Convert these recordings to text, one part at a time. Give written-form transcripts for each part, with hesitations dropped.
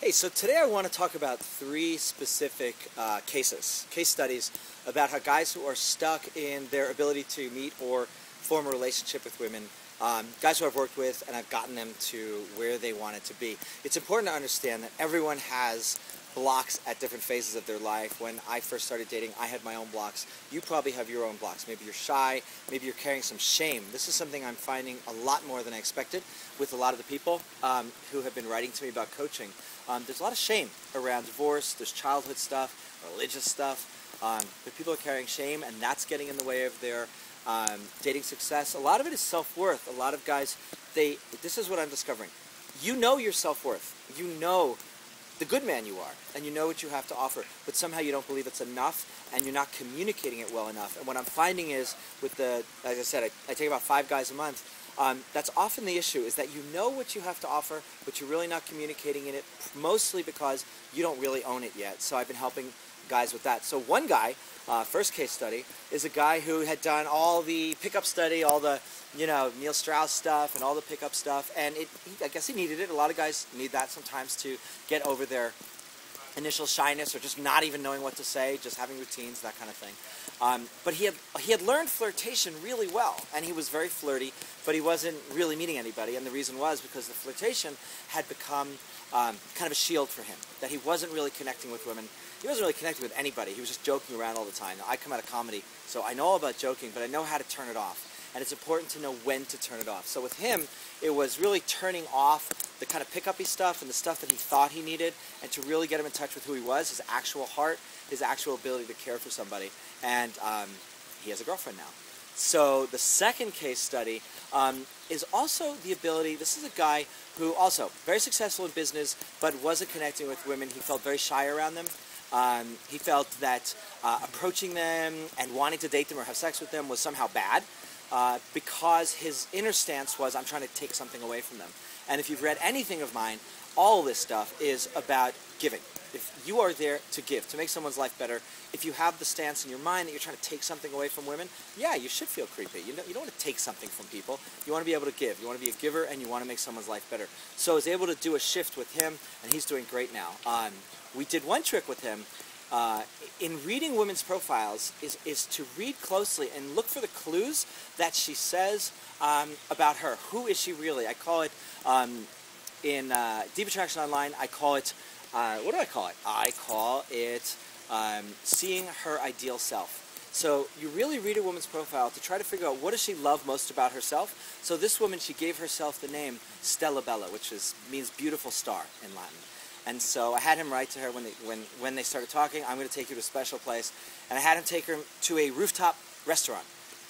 Hey, so today I want to talk about three specific case studies about how guys who are stuck in their ability to meet or form a relationship with women, guys who I've worked with and I've gotten them to where they wanted to be. It's important to understand that everyone has blocks at different phases of their life. When I first started dating, I had my own blocks. You probably have your own blocks. Maybe you're shy, maybe you're carrying some shame. This is something I'm finding a lot more than I expected with a lot of the people who have been writing to me about coaching. There's a lot of shame around divorce, there's childhood stuff, religious stuff, but people are carrying shame, and that's getting in the way of their dating success. A lot of it is self-worth. A lot of guys, this is what I'm discovering. You know your self-worth. You know the good man you are, and you know what you have to offer, but somehow you don't believe it's enough, and you're not communicating it well enough. And what I'm finding is, as I said, I take about 5 guys a month. That's often the issue, is that you know what you have to offer, but you're really not communicating in it, mostly because you don't really own it yet. So I've been helping guys with that. So one guy, first case study, is a guy who had done all the pickup study, all the Neil Strauss stuff and all the pickup stuff, and I guess he needed it. A lot of guys need that sometimes to get over their initial shyness or just not even knowing what to say, just having routines, that kind of thing. But he had learned flirtation really well, and he was very flirty, but he wasn't really meeting anybody, and the reason was because the flirtation had become kind of a shield for him, that he wasn't really connecting with women. He wasn't really connecting with anybody. He was just joking around all the time. Now, I come out of comedy, so I know all about joking, but I know how to turn it off. And it's important to know when to turn it off. So with him, it was really turning off the kind of pick-uppy stuff and the stuff that he thought he needed, and to really get him in touch with who he was, his actual heart, his actual ability to care for somebody. And he has a girlfriend now. So the second case study is also the ability. This is a guy who also very successful in business, but wasn't connecting with women. He felt very shy around them. He felt that approaching them and wanting to date them or have sex with them was somehow bad, because his inner stance was, I'm trying to take something away from them. And if you've read anything of mine, all this stuff is about giving. If you are there to give, to make someone's life better, if you have the stance in your mind that you're trying to take something away from women, yeah, you should feel creepy. You don't want to take something from people. You want to be able to give. You want to be a giver, and you want to make someone's life better. So I was able to do a shift with him, and he's doing great now. We did one trick with him. In reading women's profiles is to read closely and look for the clues that she says about her. Who is she really? I call it, in Deep Attraction Online, I call it, what do I call it? I call it seeing her ideal self. So you really read a woman's profile to try to figure out what does she love most about herself. So this woman, she gave herself the name Stella Bella, which means beautiful star in Latin. And so I had him write to her when they started talking, I'm going to take you to a special place. And I had him take her to a rooftop restaurant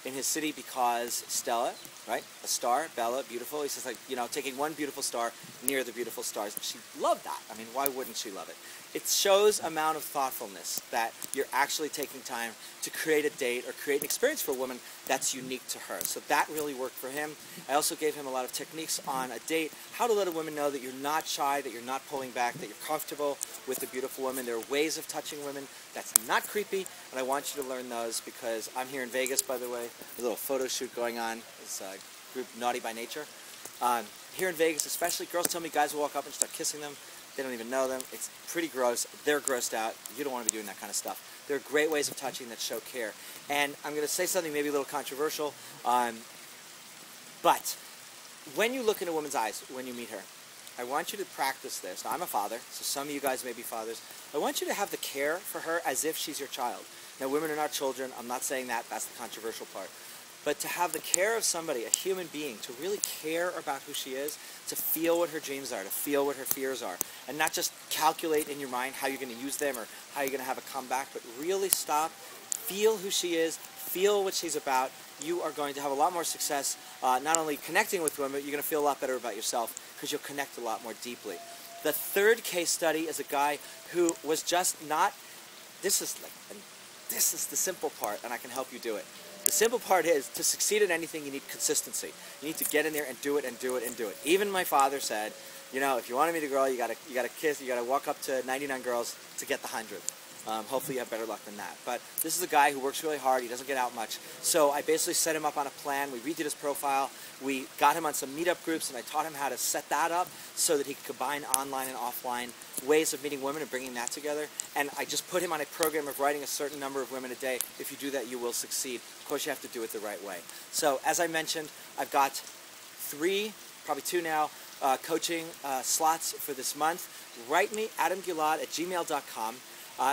in his city because Stella, right, a star, Bella, beautiful. He says, taking one beautiful star near the beautiful stars. She loved that. I mean, why wouldn't she love it? It shows amount of thoughtfulness that you're actually taking time to create a date or create an experience for a woman that's unique to her. So that really worked for him. I also gave him a lot of techniques on a date, how to let a woman know that you're not shy, that you're not pulling back, that you're comfortable with a beautiful woman. There are ways of touching women that's not creepy, and I want you to learn those because I'm here in Vegas, by the way. A little photo shoot going on. It's group Naughty by Nature. Here in Vegas especially, girls tell me guys will walk up and start kissing them. They don't even know them. It's pretty gross. They're grossed out. You don't want to be doing that kind of stuff. There are great ways of touching that show care. And I'm going to say something maybe a little controversial, but when you look in a woman's eyes when you meet her, I want you to practice this. Now, I'm a father, so some of you guys may be fathers. I want you to have the care for her as if she's your child. Now, women are not children. I'm not saying that. That's the controversial part. But to have the care of somebody, a human being, to really care about who she is, to feel what her dreams are, to feel what her fears are, and not just calculate in your mind how you're going to use them or how you're going to have a comeback, but really stop, feel who she is, feel what she's about. You are going to have a lot more success, not only connecting with women, but you're going to feel a lot better about yourself because you'll connect a lot more deeply. The third case study is a guy who was just not, this is the simple part, and I can help you do it. The simple part is, to succeed at anything, you need consistency. You need to get in there and do it and do it and do it. Even my father said, if you want to meet a girl, you gotta kiss, you gotta walk up to 99 girls to get the 100th. Hopefully you have better luck than that. But this is a guy who works really hard. He doesn't get out much. So I basically set him up on a plan. We redid his profile. We got him on some meetup groups, and I taught him how to set that up so that he could combine online and offline ways of meeting women and bringing that together. And I just put him on a program of writing a certain number of women a day. If you do that, you will succeed. Of course, you have to do it the right way. So as I mentioned, I've got 3, probably 2 now, coaching slots for this month. Write me, adamgilad@gmail.com.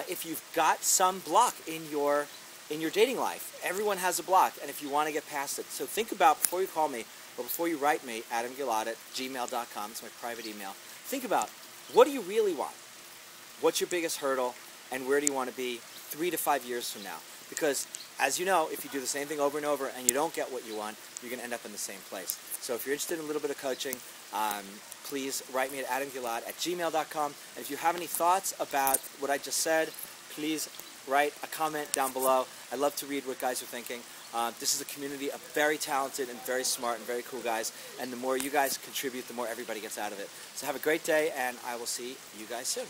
If you've got some block in your dating life. Everyone has a block, and if you want to get past it. So think about, before you call me, or before you write me, adamgilad@gmail.com, it's my private email, think about, what do you really want? What's your biggest hurdle, and where do you want to be 3 to 5 years from now? Because, as you know, if you do the same thing over and over and you don't get what you want, you're going to end up in the same place. So if you're interested in a little bit of coaching, please write me at adamgilad@gmail.com. And if you have any thoughts about what I just said, please write a comment down below. I love to read what guys are thinking. This is a community of very talented and very smart and very cool guys, and the more you guys contribute, the more everybody gets out of it. So have a great day, and I will see you guys soon.